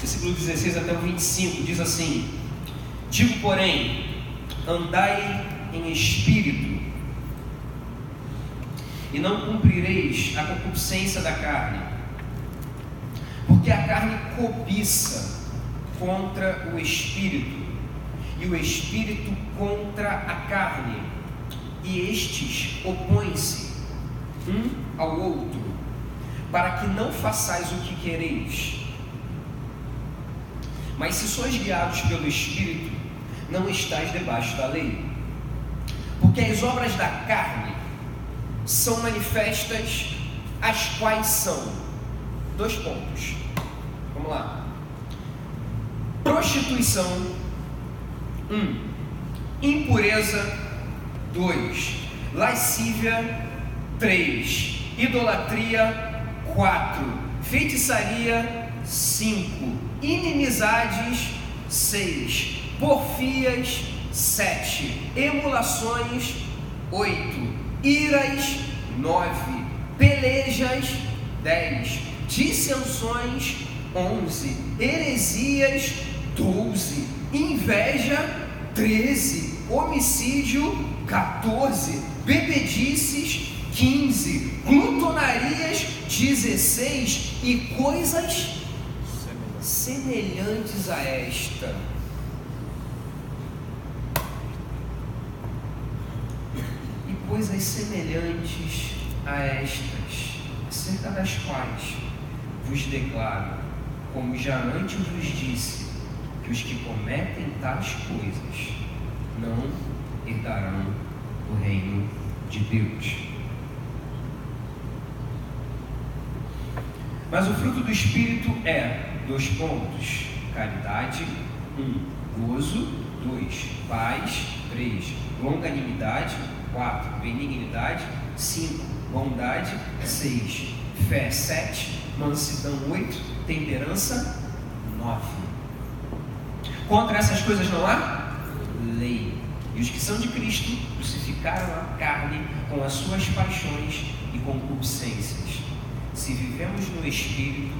versículo 16 até o 25, diz assim: digo, porém, andai em espírito, e não cumprireis a concupiscência da carne, porque a carne cobiça contra o espírito, e o espírito contra a carne, e estes opõem-se um ao outro, para que não façais o que quereis. Mas se sois guiados pelo Espírito, não estáis debaixo da lei. Porque as obras da carne são manifestas, as quais são, 2 pontos, vamos lá: prostituição, 1, impureza, 2, lascívia, 3, idolatria, 4, feitiçaria, 5, inimizades, 6, porfias, 7, emulações, 8, iras, 9, pelejas, 10, dissensões, 11, heresias, 12, inveja, 13, homicídio, 14, bebedices, 15, glutonarias, 16, e coisas semelhantes a esta. E coisas semelhantes a estas, acerca das quais vos declaro, como já antes vos disse, que os que cometem tais coisas não herdarão o reino de Deus. Mas o fruto do Espírito é, 2 pontos, caridade, 1, gozo, 2, paz, 3, longanimidade, 4, benignidade, 5, bondade, 6, fé, 7, mansidão, 8, temperança, 9. Contra essas coisas não há lei. E os que são de Cristo crucificaram a carne com as suas paixões e concupiscências. Se vivemos no Espírito,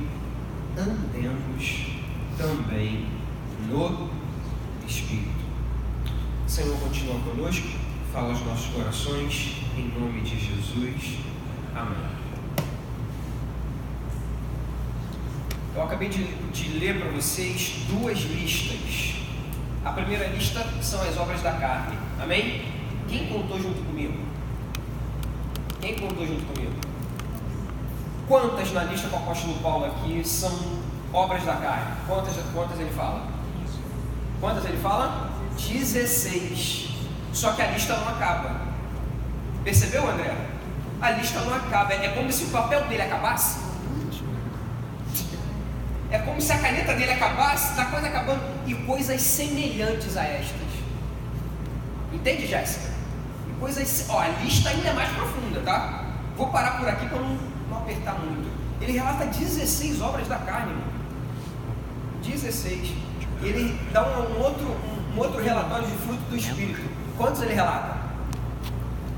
andemos também no Espírito. Senhor, continua conosco, fala aos nossos corações, em nome de Jesus. Amém. Eu acabei de ler para vocês 2 listas. A primeira lista são as obras da carne. Amém? Quem contou junto comigo? Quem contou junto comigo? Quantas na lista do apóstolo Paulo aqui são obras da carne? Quantas ele fala? Quantas ele fala? 16. Só que a lista não acaba. Percebeu, André? A lista não acaba. É como se o papel dele acabasse. É como se a caneta dele acabasse, está quase acabando. E coisas semelhantes a estas. Entende, Jéssica? E coisas. A lista ainda é mais profunda, tá? Vou parar por aqui para não apertar muito. Ele relata 16 obras da carne, irmão. 16. Ele dá um outro relatório de fruto do Espírito. Quantos ele relata?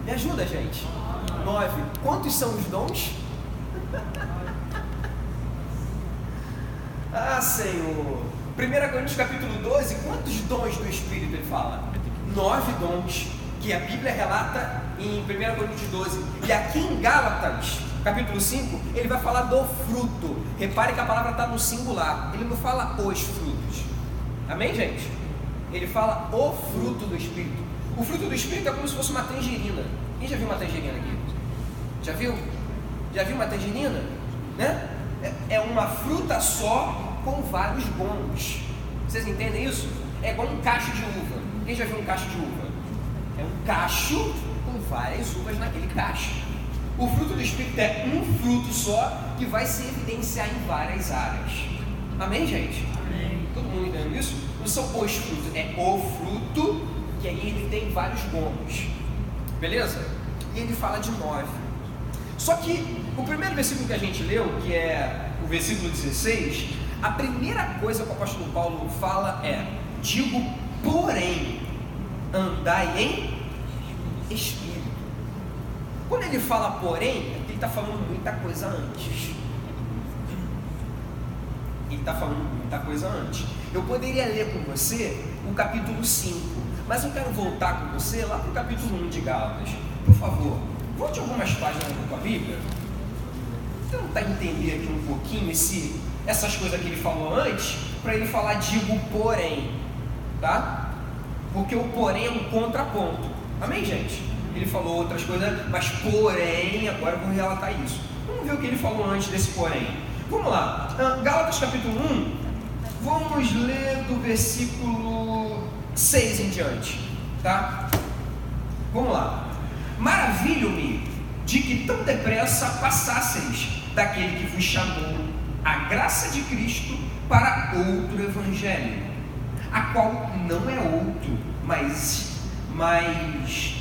Me ajuda, gente. 9. Quantos são os dons? Ah, Senhor. 1 Coríntios capítulo 12, quantos dons do Espírito ele fala? 9 dons, que a Bíblia relata em 1 Coríntios 12. E aqui em Gálatas, capítulo 5, ele vai falar do fruto. Repare que a palavra está no singular. Ele não fala os frutos. Amém, gente? Ele fala o fruto do Espírito. O fruto do Espírito é como se fosse uma tangerina. Quem já viu uma tangerina aqui? Já viu? Já viu uma tangerina? Né? É uma fruta só com vários gomos. Vocês entendem isso? É igual um cacho de uva. Quem já viu um cacho de uva? É um cacho com várias uvas naquele cacho. O fruto do Espírito é um fruto só que vai se evidenciar em várias áreas. Amém, gente? Amém. Todo mundo entendendo isso? Não são os frutos, é o fruto, que aí ele tem vários gomos. Beleza? E ele fala de 9. Só que o primeiro versículo que a gente leu, que é o versículo 16, a primeira coisa que o apóstolo Paulo fala é: digo, porém, andai em espírito. Quando ele fala porém, ele está falando muita coisa antes. Ele está falando muita coisa antes. Eu poderia ler com você o capítulo 5, mas eu quero voltar com você lá para o capítulo 1 de Gálatas. Por favor, volte algumas páginas da tua Bíblia. Tentar entender aqui um pouquinho essas coisas que ele falou antes, para ele falar digo porém, tá? Porque o porém é um contraponto. Amém, gente? Ele falou outras coisas, mas porém, agora eu vou relatar isso. Vamos ver o que ele falou antes desse porém. Vamos lá, Gálatas capítulo 1, vamos ler do versículo 6 em diante, tá? Vamos lá. Maravilho-me de que tão depressa passasseis daquele que vos chamou a graça de Cristo para outro evangelho, a qual não é outro, mas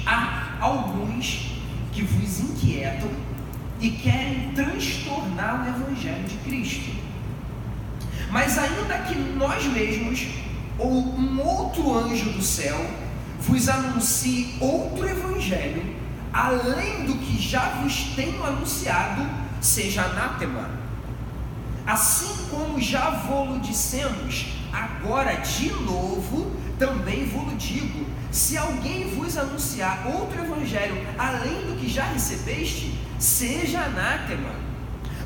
há alguns que vos inquietam e querem transtornar o evangelho de Cristo. Mas ainda que nós mesmos ou um outro anjo do céu vos anuncie outro evangelho, além do que já vos tenho anunciado, seja anátema. Assim como já vô-lo dissemos, agora de novo também vô-lo digo: se alguém vos anunciar outro evangelho além do que já recebeste, seja anátema.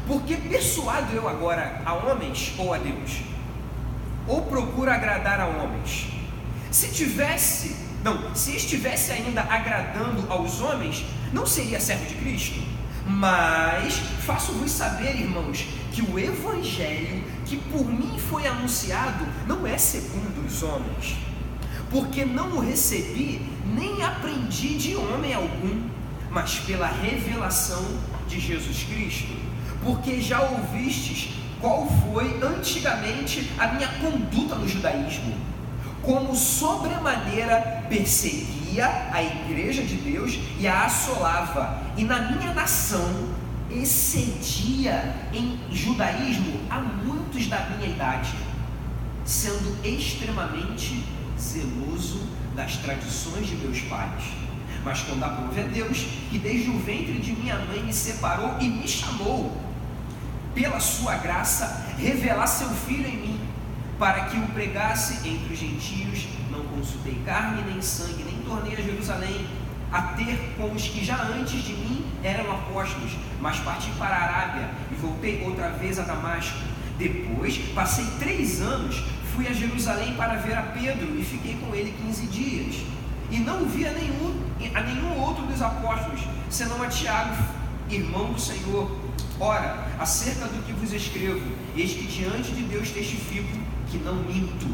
Porque persuado eu agora a homens ou a Deus? Ou procuro agradar a homens? Se estivesse ainda agradando aos homens, não seria servo de Cristo? Mas faço-vos saber, irmãos, que o evangelho que por mim foi anunciado não é segundo os homens, porque não o recebi nem aprendi de homem algum, mas pela revelação de Jesus Cristo. Porque já ouvistes qual foi antigamente a minha conduta no judaísmo, como sobremaneira perseguia a igreja de Deus e a assolava, e na minha nação excedia em judaísmo a muitos da minha idade, sendo extremamente zeloso das tradições de meus pais. Mas quando aprove a Deus, que desde o ventre de minha mãe me separou e me chamou, pela sua graça, revelar seu Filho em mim, para que o pregasse entre os gentios, não consultei carne nem sangue, nem tornei a Jerusalém a ter com os que já antes de mim eram apóstolos, mas parti para a Arábia e voltei outra vez a Damasco. Depois passei 3 anos, fui a Jerusalém para ver a Pedro e fiquei com ele 15 dias. E não vi a nenhum outro dos apóstolos, senão a Tiago, irmão do Senhor. Ora, acerca do que vos escrevo, eis que diante de Deus testifico que não minto.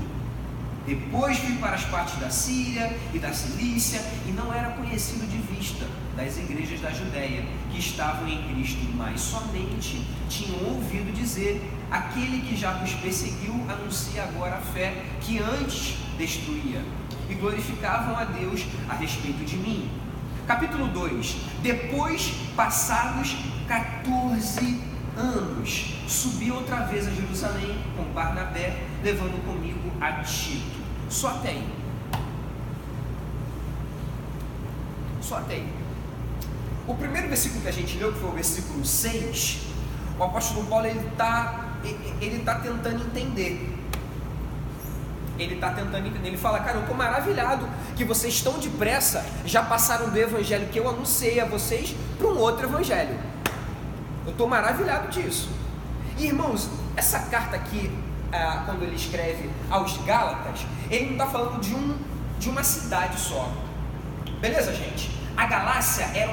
Depois fui para as partes da Síria e da Cilícia, e não era conhecido de vista das igrejas da Judéia, que estavam em Cristo, mas somente tinham ouvido dizer: aquele que já vos perseguiu anuncia agora a fé que antes destruía, e glorificavam a Deus a respeito de mim. Capítulo 2. Depois, passados 14 anos, subi outra vez a Jerusalém com Barnabé, levando comigo a Tito. Só até aí. Só até aí. O primeiro versículo que a gente leu, que foi o versículo 6, o apóstolo Paulo ele está tentando entender. Ele fala: cara, eu estou maravilhado que vocês estão depressa, já passaram do evangelho que eu anunciei a vocês para um outro evangelho. Eu estou maravilhado disso. E, irmãos, essa carta aqui, quando ele escreve aos Gálatas, ele não está falando de uma cidade só. Beleza, gente? A Galácia era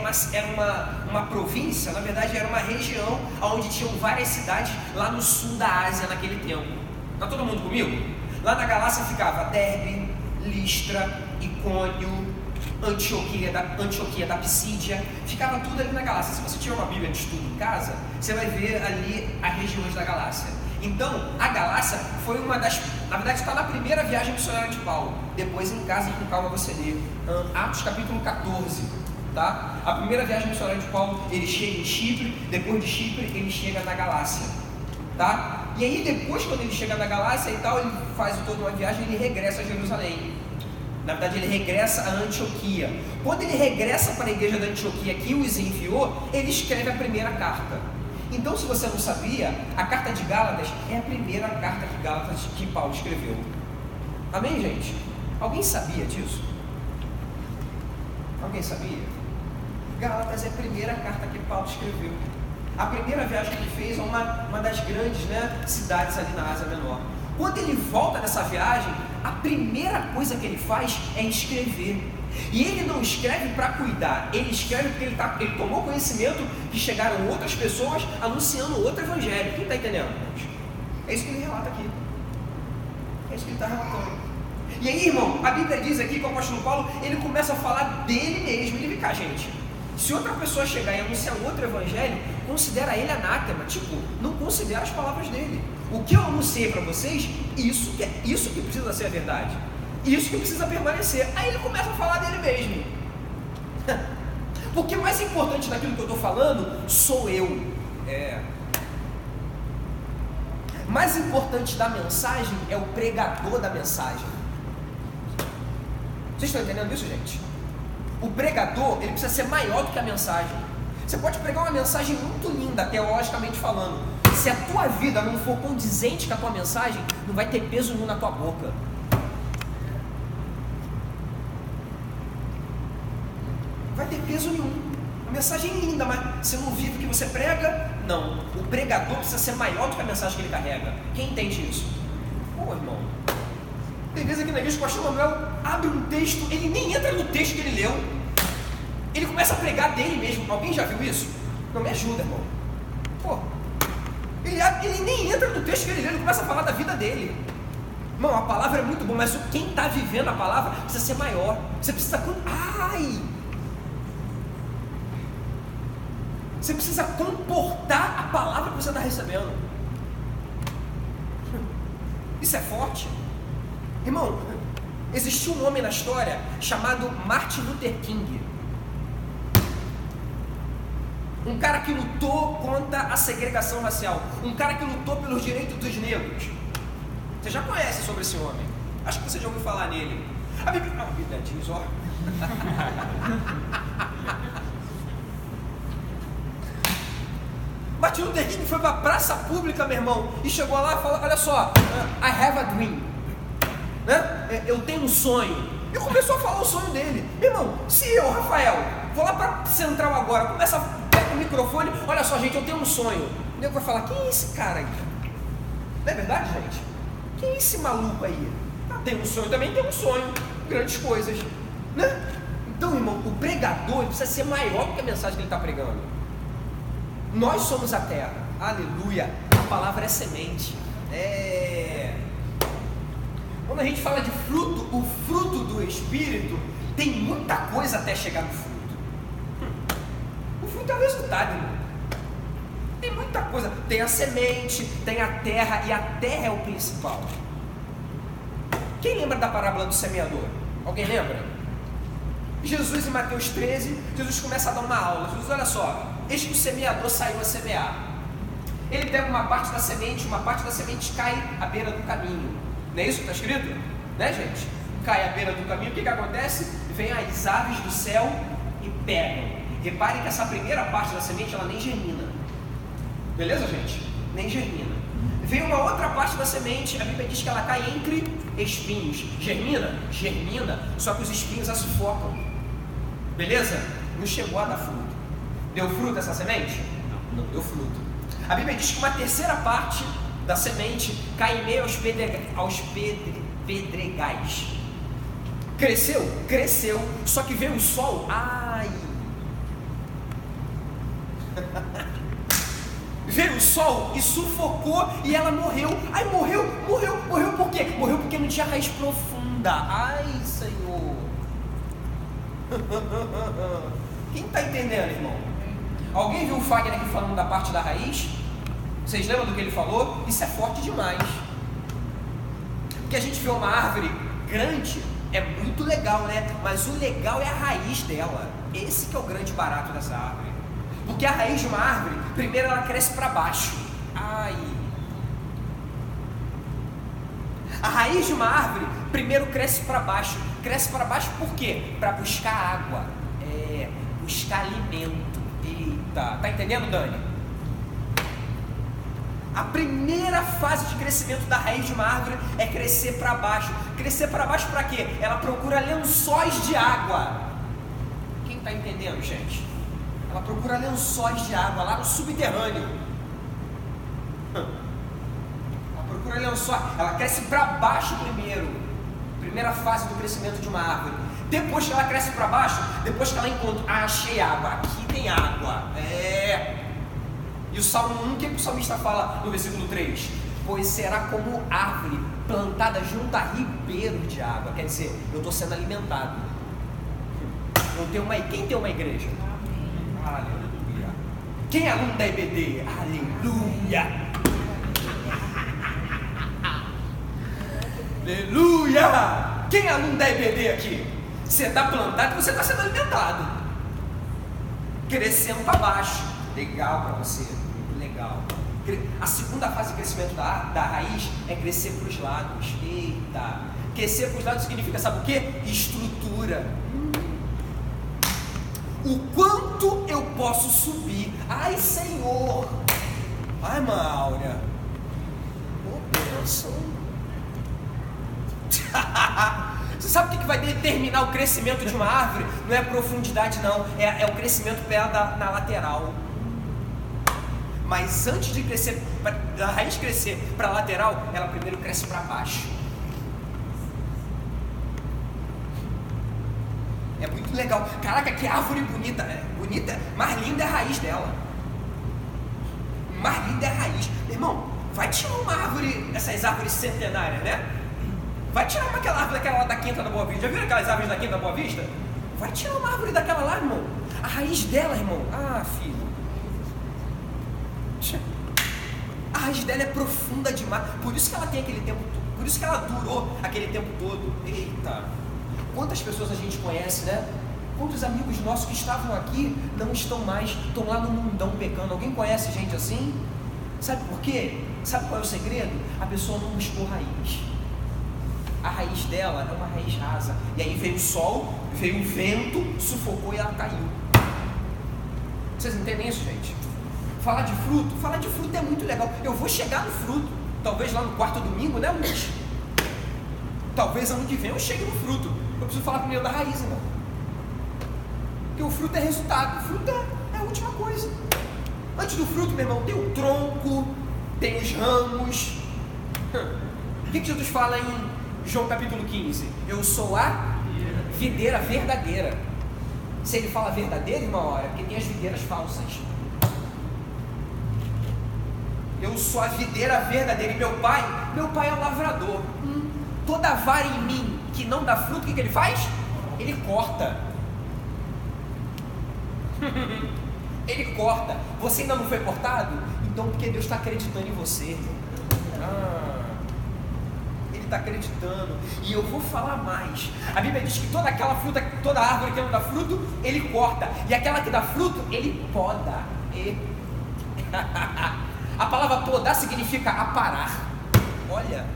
uma província, na verdade era uma região onde tinham várias cidades lá no sul da Ásia naquele tempo. Está todo mundo comigo? Lá na Galácia ficava Derbe, Listra, Icônio, Antioquia da Pisídia, ficava tudo ali na Galácia. Se você tiver uma Bíblia de estudo em casa, você vai ver ali as regiões da Galácia. Então, a Galácia foi uma das... Na verdade, está na primeira viagem missionária de Paulo. Depois, em casa, com calma, você lê Atos capítulo 14, tá? A primeira viagem missionária de Paulo, ele chega em Chipre. Depois de Chipre, ele chega na Galácia, tá? E aí, depois, quando ele chega na Galácia e tal, ele faz toda uma viagem e ele regressa a Jerusalém. Na verdade, ele regressa a Antioquia. Quando ele regressa para a igreja da Antioquia que os enviou, ele escreve a primeira carta. Então, se você não sabia, a carta de Gálatas é a primeira carta de Gálatas que Paulo escreveu. Amém, gente? Alguém sabia disso? Alguém sabia? Gálatas é a primeira carta que Paulo escreveu. A primeira viagem que ele fez a uma das grandes, cidades ali na Ásia Menor. Quando ele volta dessa viagem, a primeira coisa que ele faz é escrever. E ele não escreve para cuidar, ele escreve porque ele tomou conhecimento que chegaram outras pessoas anunciando outro evangelho. Quem está entendendo, irmãos? É isso que ele relata aqui. É isso que ele está relatando. E aí, irmão, a Bíblia diz aqui que o apóstolo Paulo, ele começa a falar dele mesmo. Ele vem cá, gente. Se outra pessoa chegar e anunciar outro evangelho, considera ele anátema. Tipo, não considera as palavras dele. O que eu anunciei para vocês, isso que precisa ser a verdade. Isso que precisa permanecer. Aí ele começa a falar dele mesmo. Porque mais importante daquilo que eu estou falando, sou eu. Mais importante da mensagem é o pregador da mensagem. Vocês estão entendendo isso, gente? O pregador, ele precisa ser maior do que a mensagem. Você pode pregar uma mensagem muito linda, teologicamente falando. Se a tua vida não for condizente com a tua mensagem, não vai ter peso nenhum na tua boca. Vai ter peso nenhum. A mensagem é linda, mas você não vive o que você prega? Não. O pregador precisa ser maior do que a mensagem que ele carrega. Quem entende isso? Pô, irmão. Tem vezes aqui na igreja que o pastor Manuel abre um texto, ele nem entra no texto que ele leu. Ele começa a pregar dele mesmo. Alguém já viu isso? Não, me ajuda, irmão. Pô. Ele nem entra no texto que ele leu, ele começa a falar da vida dele. Irmão, a palavra é muito boa, mas quem está vivendo a palavra precisa ser maior. Você precisa... Você precisa comportar a palavra que você está recebendo. Isso é forte. Irmão, existiu um homem na história chamado Martin Luther King. Um cara que lutou contra a segregação racial. Um cara que lutou pelos direitos dos negros. Você já conhece sobre esse homem. Acho que você já ouviu falar nele. A Bíblia diz, ó. Martin Luther King foi para a praça pública, meu irmão, e chegou lá e falou: olha só, I have a dream, eu tenho um sonho. E começou a falar o sonho dele. Meu irmão, se eu, Rafael, vou lá para Central agora, começa a pegar o microfone, olha só, gente, eu tenho um sonho. O nego vai falar: quem é esse cara aí? Não é verdade, gente? Quem é esse maluco aí? Tem um sonho, também tem um sonho, grandes coisas, Então, irmão, o pregador precisa ser maior do que a mensagem que ele está pregando. Nós somos a terra, aleluia, a palavra é semente. Quando a gente fala de fruto, o fruto do Espírito, tem muita coisa até chegar no fruto. O fruto é o resultado, irmão. Tem muita coisa, tem a semente, tem a terra, e a terra é o principal. Quem lembra da parábola do semeador? Alguém lembra? Jesus, em Mateus 13, Jesus começa a dar uma aula. Jesus, olha só, eis que o semeador saiu a semear. Ele pega uma parte da semente cai à beira do caminho. Não é isso que está escrito? Né, gente? Cai à beira do caminho, o que acontece? Vem as aves do céu e pegam. Reparem que essa primeira parte da semente, ela nem germina. Beleza, gente? Nem germina. Vem uma outra parte da semente, a Bíblia diz que ela cai entre espinhos. Germina? Germina, só que os espinhos a sufocam. Beleza? Não chegou a dar fruto. Deu fruto essa semente? Não deu fruto. A Bíblia diz que uma terceira parte da semente cai em meio aos pedregais. Cresceu? Cresceu. Só que veio o sol. Veio o sol e sufocou e ela morreu. Morreu por quê? Morreu porque não tinha raiz profunda. Senhor. Quem está entendendo, irmão? Alguém viu o Fagner aqui falando da parte da raiz? Vocês lembram do que ele falou? Isso é forte demais. Porque a gente vê uma árvore grande, é muito legal, né? Mas o legal é a raiz dela. Esse que é o grande barato dessa árvore. Porque a raiz de uma árvore, primeiro ela cresce para baixo. A raiz de uma árvore, primeiro cresce para baixo. Cresce para baixo por quê? Para buscar água. Buscar alimento. Eita, tá entendendo, Dani? A primeira fase de crescimento da raiz de uma árvore é crescer para baixo. Crescer para baixo para quê? Ela procura lençóis de água. Quem está entendendo, gente? Ela procura lençóis de água lá no subterrâneo. Ela procura lençóis. Ela cresce para baixo primeiro. Primeira fase do crescimento de uma árvore. Depois que ela cresce para baixo, depois que ela encontra, achei água, aqui tem água. E o Salmo 1, o que o salmista fala no versículo 3? Pois será como árvore plantada junto a ribeiro de água. Quer dizer, eu estou sendo alimentado. Quem tem uma igreja? Aleluia. Quem é aluno da EBD? Aleluia. Aleluia. Quem é aluno da EBD aqui? Você está plantado e você está sendo alimentado. Crescendo para baixo. Legal para você. Legal. A segunda fase de crescimento da raiz é crescer para os lados. Eita. Crescer para os lados significa, sabe o quê? Estrutura. O quanto eu posso subir? Ai, Senhor. Ai, Maura. Oh, bênção. Você sabe o que vai determinar o crescimento de uma árvore? Não é a profundidade, não. É o crescimento dela na lateral. Mas antes de crescer, da raiz crescer para a lateral, ela primeiro cresce para baixo. É muito legal. Caraca, que árvore bonita. Bonita, mais linda é a raiz dela. Mais linda é a raiz. Irmão, vai tirar uma árvore, essas árvores centenárias, né? Vai tirar aquela árvore daquela lá da Quinta da Boa Vista. Já viram aquelas árvores da Quinta da Boa Vista? Vai tirar uma árvore daquela lá, irmão. A raiz dela, irmão. Ah, filho. A raiz dela é profunda demais. Por isso que ela tem aquele tempo todo. Por isso que ela durou aquele tempo todo. Eita. Quantas pessoas a gente conhece, né? Quantos amigos nossos que estavam aqui não estão mais, estão lá no mundão pecando. Alguém conhece gente assim? Sabe por quê? Sabe qual é o segredo? A pessoa não buscou raiz. A raiz dela é uma raiz rasa. E aí veio o sol, veio o vento, sufocou e ela caiu. Vocês entendem isso, gente? Falar de fruto é muito legal. Eu vou chegar no fruto, talvez lá no quarto domingo, né, Luiz? Talvez ano que vem eu chegue no fruto. Eu preciso falar primeiro da raiz, irmão. Porque o fruto é resultado. O fruto é a última coisa. Antes do fruto, meu irmão, tem o tronco, tem os ramos. O que Jesus fala em João capítulo 15? Eu sou a videira verdadeira. Se ele fala verdadeira, irmão, é porque tem as videiras falsas. Eu sou a videira verdadeira. E meu pai é o lavrador. Toda vara em mim que não dá fruto, o que ele faz? Ele corta. Ele corta. Você ainda não foi cortado? Então porque Deus está acreditando em você. Ele está acreditando. E eu vou falar mais. A Bíblia diz que toda aquela fruta, toda árvore que não dá fruto, ele corta. E aquela que dá fruto, ele poda. A palavra podar significa aparar. Olha.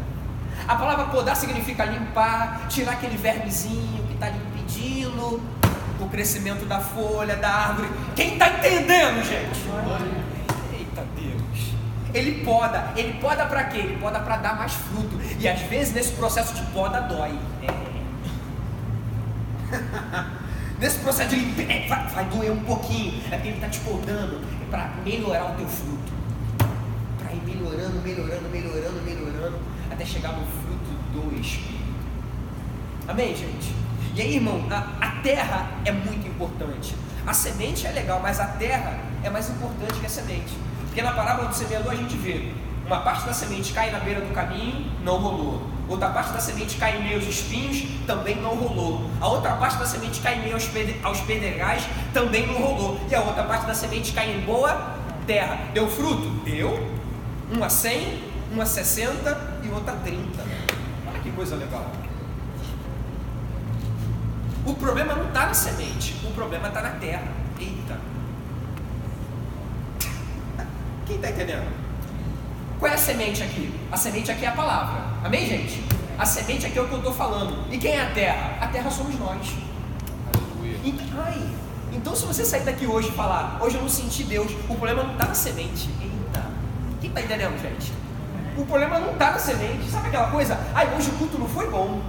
A palavra podar significa limpar, tirar aquele vermezinho que está lhe impedindo o crescimento da folha, da árvore. Quem está entendendo, gente? Eita Deus. Ele poda para quê? Ele poda para dar mais fruto. E às vezes nesse processo de poda dói. Nesse processo de limpeza vai doer um pouquinho. É porque ele está te podando para melhorar o teu fruto. Para ir melhorando, até chegar no fruto do Espírito. Amém, gente? E aí, irmão, a terra é muito importante. A semente é legal, mas a terra é mais importante que a semente. Porque na parábola do semeador a gente vê uma parte da semente cai na beira do caminho, não rolou. Outra parte da semente cai em meio aos espinhos, também não rolou. A outra parte da semente cai em meio aos pedregais, também não rolou. E a outra parte da semente cai em boa terra. Deu fruto? Deu. Uma 100, uma 60 e outra 30. Olha que coisa legal. O problema não está na semente, o problema está na terra. Eita. Quem está entendendo? Qual é a semente aqui? A semente aqui é a palavra. Amém, gente? A semente aqui é o que eu estou falando. E quem é a terra? A terra somos nós. Então se você sair daqui hoje e falar, hoje eu não senti Deus, o problema não está na semente. Eita. Quem está entendendo, gente? O problema não está na semente. Sabe aquela coisa? Ai, hoje o culto não foi bom.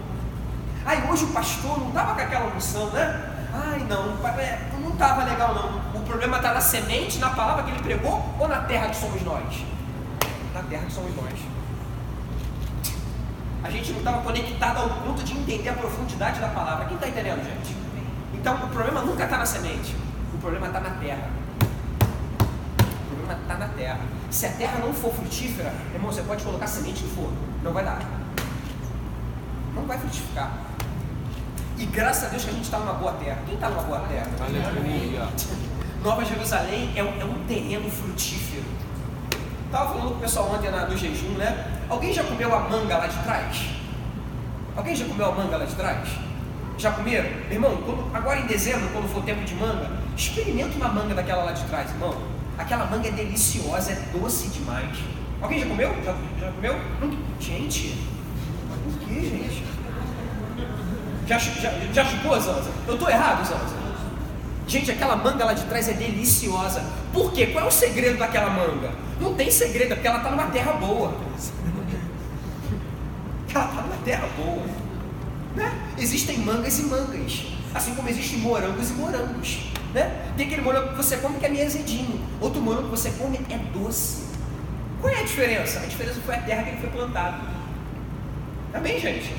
Ai, hoje o pastor não estava com aquela unção, né? Ai, não estava legal não. O problema está na semente, na palavra que ele pregou, ou na terra que somos nós? Na terra que somos nós. A gente não estava conectado ao ponto de entender a profundidade da palavra. Quem está entendendo, gente? Então o problema nunca está na semente. O problema está na terra. O problema está na terra. Se a terra não for frutífera, irmão, você pode colocar semente que for, não vai dar. Não vai frutificar. E graças a Deus que a gente está numa boa terra. Quem está numa boa terra? Aleluia. Nova Jerusalém é um terreno frutífero. Estava falando com o pessoal ontem no jejum, né? Alguém já comeu a manga lá de trás? Alguém já comeu a manga lá de trás? Já comeram? Meu irmão, agora em dezembro, quando for tempo de manga, experimenta uma manga daquela lá de trás, irmão. Aquela manga é deliciosa, é doce demais. Alguém já comeu? Já comeu? Gente, por que, gente? Já chupou, Zanza? Eu estou errado, Zanza? Gente, aquela manga lá de trás é deliciosa. Por quê? Qual é o segredo daquela manga? Não tem segredo, é porque ela está numa terra boa. Ela está numa terra boa, né? Existem mangas e mangas, assim como existem morangos e morangos, né? Tem aquele morango que você come que é meio azedinho, outro morango que você come é doce. Qual é a diferença? A diferença foi a terra que ele foi plantado. Tá bem, gente?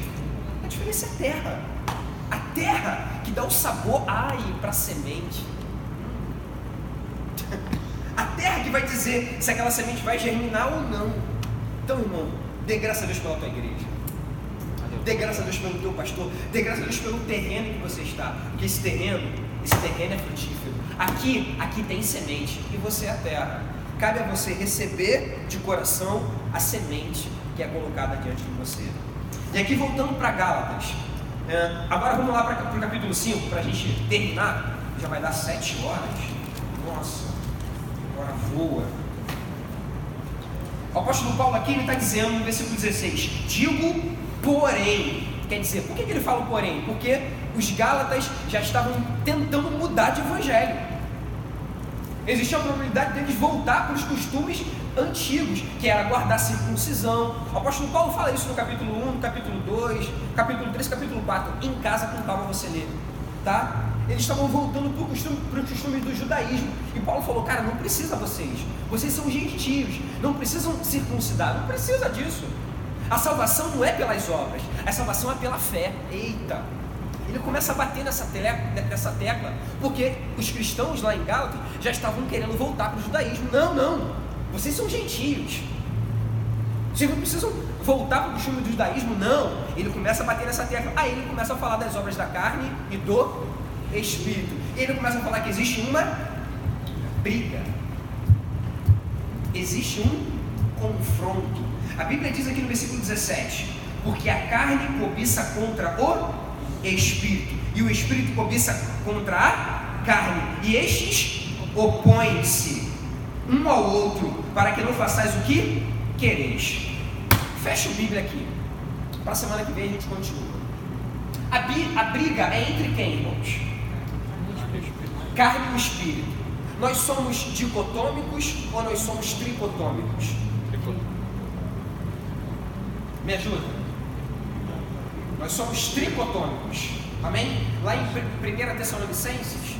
A diferença é a terra. A terra que dá o sabor, para a semente. A terra que vai dizer se aquela semente vai germinar ou não. Então, irmão, dê graças a Deus pela tua igreja. Dê graças a Deus pelo teu pastor. Dê graças a Deus pelo terreno em que você está. Porque esse terreno é frutífero. Aqui tem semente e você é a terra. Cabe a você receber de coração a semente que é colocada diante de você. E aqui voltando para Gálatas. Agora vamos lá para o capítulo 5, para a gente terminar. Já vai dar 7 horas. Nossa, agora voa. O apóstolo Paulo aqui ele está dizendo no versículo 16: digo, porém. Quer dizer, por que ele fala porém? Porque os Gálatas já estavam tentando mudar de evangelho. Existia a probabilidade deles voltar para os costumes antigos, que era guardar circuncisão. O apóstolo Paulo fala isso no capítulo 1, no capítulo 2, capítulo 3, capítulo 4. Em casa, com calma, você lê, tá? Eles estavam voltando para os costumes do judaísmo. E Paulo falou, cara, não precisa vocês são gentios, não precisam circuncidar, não precisa disso. A salvação não é pelas obras, a salvação é pela fé. Eita! Ele começa a bater nessa tecla, porque os cristãos lá em Gálatas já estavam querendo voltar para o judaísmo. Não, vocês são gentios, vocês não precisam voltar para o costume do judaísmo, não. Ele começa a bater nessa tecla, aí ele começa a falar das obras da carne e do Espírito. Ele começa a falar que existe uma briga, existe um confronto. A Bíblia diz aqui no versículo 17, porque a carne cobiça contra o Espírito, e o Espírito cobiça contra a carne, e estes opõem-se um ao outro, para que não façais o que quereis. Fecha a Bíblia aqui, para a semana que vem a gente continua. A briga é entre quem, irmãos? Carne e o Espírito. Nós somos dicotômicos ou nós somos tricotômicos? Me ajuda? Nós somos tricotômicos, amém? Lá em 1 Tessalonicenses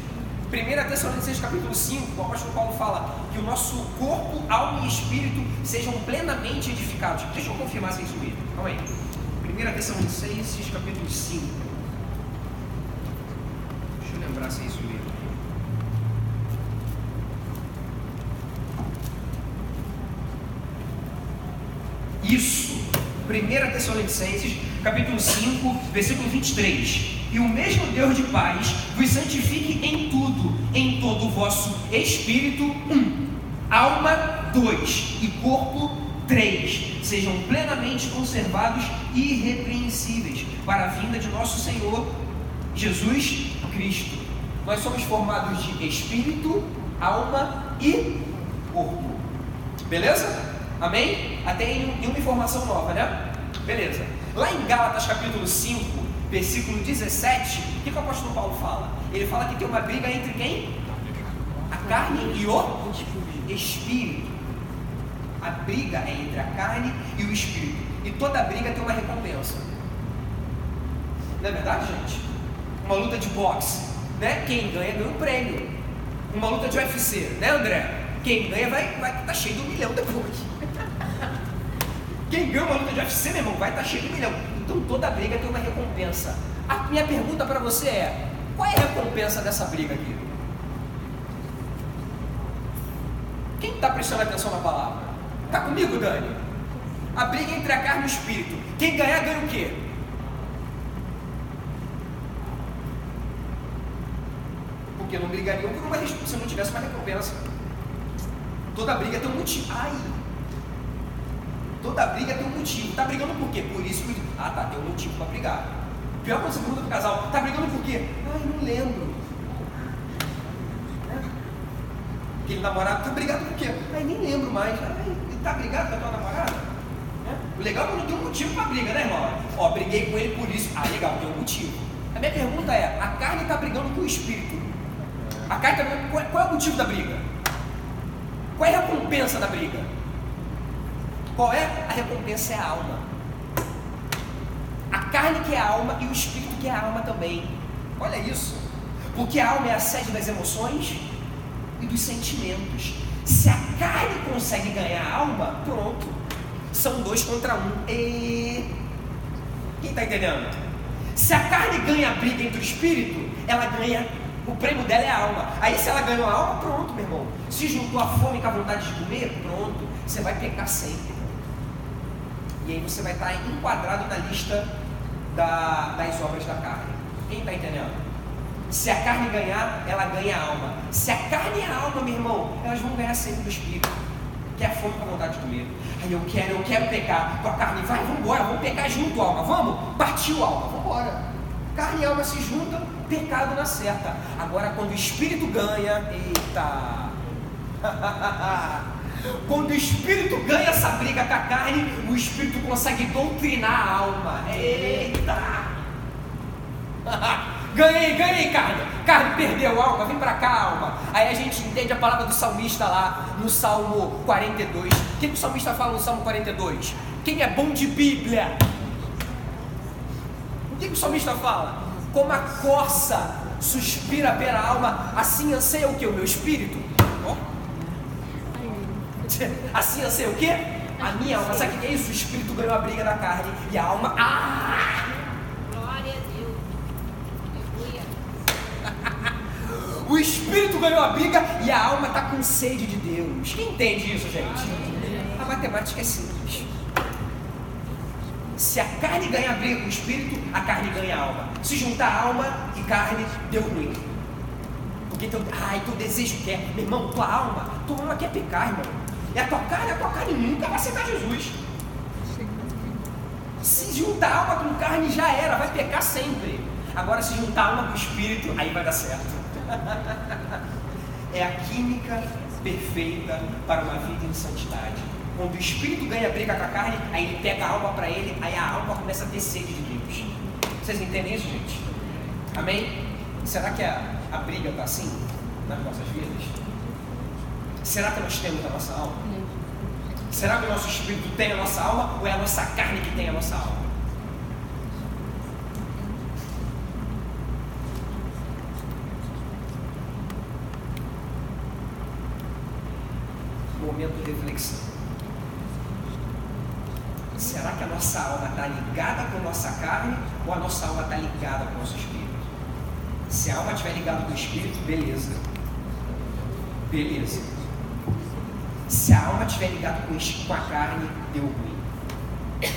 capítulo 5, o apóstolo Paulo fala que o nosso corpo, alma e espírito sejam plenamente edificados. Deixa eu confirmar se é isso mesmo, calma aí. 1 Tessalonicenses capítulo 5, deixa eu lembrar se é isso mesmo. Isso, 1 Tessalonicenses capítulo 5, versículo 23. E o mesmo Deus de paz vos santifique em tudo, em todo o vosso espírito, 1, alma, 2 e corpo, 3, sejam plenamente conservados e irrepreensíveis para a vinda de nosso Senhor Jesus Cristo. Nós somos formados de espírito, alma e corpo. Beleza? Amém? Até em uma informação nova, né? Beleza. Lá em Gálatas capítulo 5, versículo 17, o que o apóstolo Paulo fala? Ele fala que tem uma briga entre quem? A carne e o Espírito. A briga é entre a carne e o espírito. E toda briga tem uma recompensa. Não é verdade, gente? Uma luta de boxe, né? Quem ganha ganha um prêmio. Uma luta de UFC, né, André? Quem ganha vai estar cheio de 1 milhão depois. Quem ganha uma luta de UFC, meu irmão, vai estar cheio de 1 milhão. Então toda briga tem uma recompensa. A minha pergunta para você é: qual é a recompensa dessa briga aqui? Quem está prestando atenção na palavra? Está comigo, Dani? A briga entre a carne e o espírito. Quem ganhar, ganha o quê? Porque não brigariam por se não tivesse uma recompensa. Toda briga tem um motivo. Toda briga tem um motivo. Tá brigando por quê? Por isso. Tem um motivo para brigar. Pior quando você pergunta pro casal: tá brigando por quê? Não lembro. Aquele namorado tá brigado por quê? Nem lembro mais. Ele tá brigado com a tua namorada? O legal é quando tem um motivo para briga, né, irmão? Briguei com ele por isso. Legal, tem um motivo. A minha pergunta é: a carne está brigando com o espírito. A carne tá brigando. Qual é o motivo da briga? Qual é a recompensa da briga? Qual é? A recompensa é a alma. A carne que é a alma e o espírito que é a alma também. Olha isso. Porque a alma é a sede das emoções e dos sentimentos. Se a carne consegue ganhar a alma, pronto. São 2 contra 1. Quem está entendendo? Se a carne ganha a briga entre o espírito, ela ganha, o prêmio dela é a alma. Aí se ela ganhou a alma, pronto, meu irmão. Se juntou a fome com a vontade de comer, pronto. Você vai pecar sempre. E aí você vai estar enquadrado na lista das obras da carne. Quem está entendendo? Se a carne ganhar, ela ganha a alma. Se a carne e a alma, meu irmão, elas vão ganhar sempre do espírito, que é a fome com a vontade de comer. Aí eu quero pecar. Tua carne, vai, vamos embora, vamos pecar junto, alma, vamos? Partiu, alma, vamos embora. Carne e alma se juntam, pecado na certa. Agora quando o espírito ganha, eita! Quando o espírito ganha essa briga com a carne, o espírito consegue doutrinar a alma. Eita! Ganhei, carne. Carne perdeu, alma, vem pra cá, alma. Aí a gente entende a palavra do salmista lá no Salmo 42. O que o salmista fala no Salmo 42? Quem é bom de Bíblia? O que o salmista fala? Como a corça suspira pela alma, assim anseia o que? O meu espírito? Assim anseia o que? A minha alma. Sabe o que é isso? O espírito ganhou a briga da carne e a alma... Glória a Deus. O espírito ganhou a briga e a alma está com sede de Deus. Quem entende isso, gente? A matemática é simples. Se a carne ganha a briga com o espírito, a carne ganha a alma. Se juntar alma e carne, deu ruim. Porque teu desejo quer. Meu irmão, tua alma quer pecar, irmão. E a tua carne nunca vai aceitar Jesus. Se juntar alma com carne, já era, vai pecar sempre. Agora, se juntar alma com espírito, aí vai dar certo. É a química perfeita para uma vida em santidade. Quando o espírito ganha briga com a carne, aí ele pega a alma para ele, aí a alma começa a ter sede de Deus. Vocês entendem isso, gente? Amém? Será que a briga está assim nas nossas vidas? Será que nós temos a nossa alma? Será que o nosso espírito tem a nossa alma ou é a nossa carne que tem a nossa alma? Momento de reflexão. Será que a nossa alma está ligada com a nossa carne ou a nossa alma está ligada com o nosso espírito? Se a alma estiver ligada com o espírito, beleza. Beleza. Se a alma estiver ligada com a carne, deu ruim.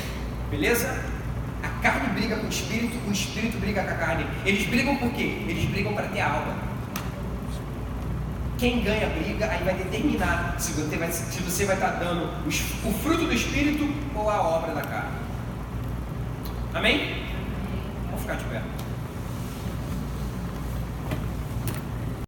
Beleza? A carne briga com o espírito briga com a carne. Eles brigam por quê? Eles brigam para ter a alma. Quem ganha a briga, aí vai determinar se você vai estar dando o fruto do espírito ou a obra da carne. Amém? Vamos ficar de pé.